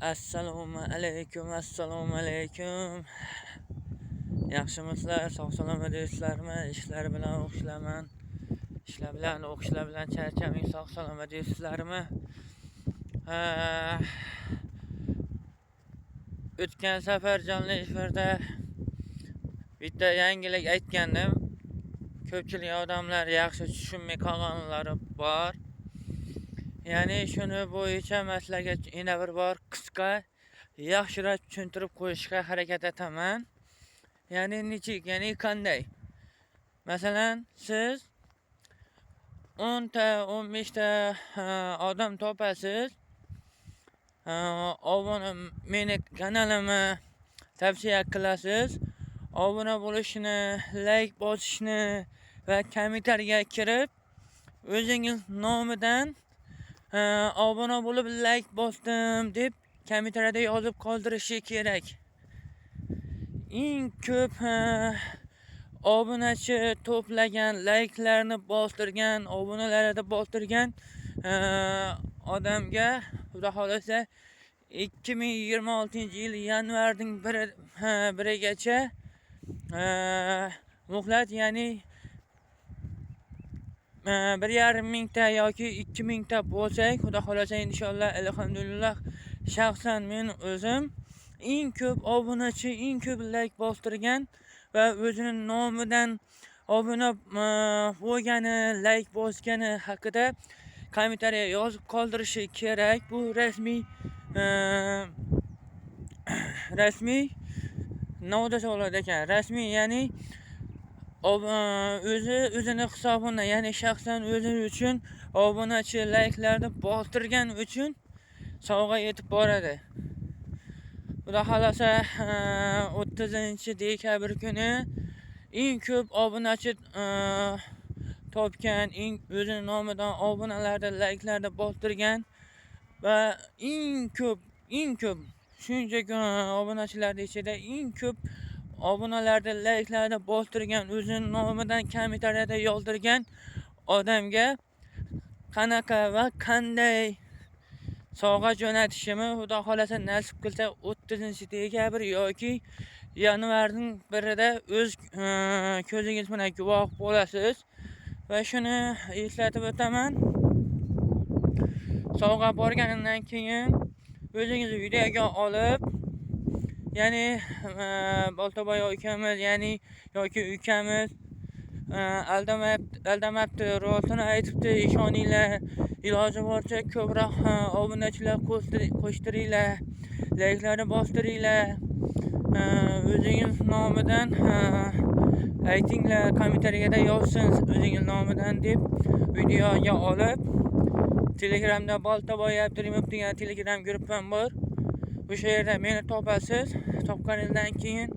Assalomu alaykum, assalomu alaykum. Yaxshimisizlar, sog' salomat deysizlarmi? Ishlar bilan o'qishlaman. Ishlar bilan o'qishlar bilan charchaming, sog' salomat deysizlarmi? O'tgan safar jonli efirda bitta yangilik aytgandim. Ko'pchilik odamlar yaxshi tushunmay qolganlari bor. Ya'ni shuni bo'yicha masalaga yana bir bor qisqa yaxshiroq tushuntirib qo'yishga harakat etaman. Ya'ni nechik, ya'ni qanday? Masalan, siz 10 ta, 15 ta odam topasiz. Obuna meni kanalimni tavsiya qilasiz. Obuna bo'lishni, like bosishni va kommentariyaga kirib, o'zingiz nomidan obuna bo'lib like bosdim deb kommentariyada yozib qoldirishi kerak. Eng ko'p obunachi to'plagan, like'larni bostirgan, obunalarni bostirgan odamga xudo xolasa 2026-yil yanvarning 1-gacha muhlat, ya'ni 1,5 mingta yoki 2 mingta bo'lsak, xudo xolasa inshaalloh, alhamdulillah, shaxsan men o'zim eng ko'p obunachi, eng ko'p like bostirgan va o'zining nomidan obuna bo'lgani, like bosgani haqida kommentariya yozib qoldirishi kerak. Bu rasmiy navda bo'ladi ekan. Rasmiy, ya'ni o'zini hisobini, ya'ni shaxsan o'zi uchun obunachi, like'larni bostirgan uchun sovg'a yetib boradi. Xudo xolasa 30-dekabr kuni eng ko'p obunachi topgan, o'zining nomidan obunalarni, like'larni bostirgan va eng ko'p shuncha obunachilar ichida eng ko'p obunalarni, like'larni bostirgan, o'zining nomidan kommentariyada yozdirgan odamga qanaqa va qanday sovg'a jo'natishimni xudo xolasa nasib qilsa 30-dekabr yoki yanvarning 1-da o'z ko'zingiz bilan guvoh bo'lasiz. Va shuni eslatib o'taman. Sovg'a borganimdan keyin o'zingiz videoga olib, ya'ni Boltaboy ukamiz, ya'ni yoki ukamiz aldamabdi, rostini aytibdi, ishoninglar, iloji boricha ko'proq obunachilar qo'shtiringlar, like'larni bostiringlar, o'zingiz nomidan aytinglar, kommentariyada yozsin o'zingiz nomidan deb videoga olib, Telegramda Boltaboy Abdurimov degan Telegram guruhim bor. O'sha yerda meni topasiz. Topganingizdan keyin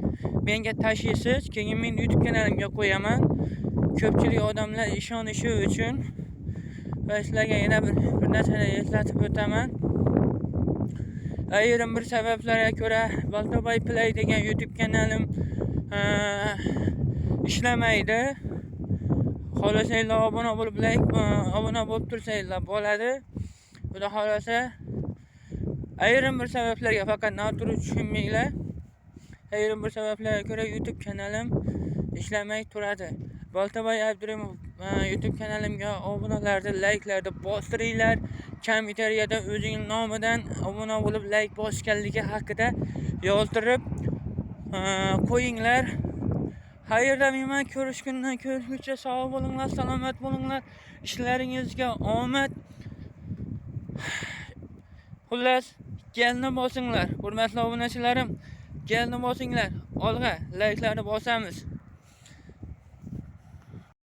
menga tashiysiz, keyin men YouTube kanalimga qo'yaman. Ko'pchilik odamlar ishonishi uchun va sizlarga yana bir narsani eslatib o'taman. Ayrim bir sabablarga ko'ra Boltaboy Play degan YouTube kanalim ishlamaydi. Xohlasanglar obuna bo'lib, obuna bo'lib tursanglar bo'ladi. Xudo xolasa ayrim bir sabablarga, faqat noto'g'ri tushunmanglar. Ayrim bir sabablarga ko'ra YouTube kanalim ishlamay turadi. Boltaboy Abdurimov YouTube kanalimga obunalarni, like'larni bostiringlar. Kommentariyada o'zingiz nomidan obuna bo'lib, like bosganligi haqida yozdirib qo'yinglar. Xayrda men ko'rishgundan ko'rishguncha sog' bo'linglar, salomat bo'linglar. Ishlaringizga omad. Xullas, galni bosinglar. Hurmatli obunachilarim, galni bosinglar. Olg'a like'larni bosamiz.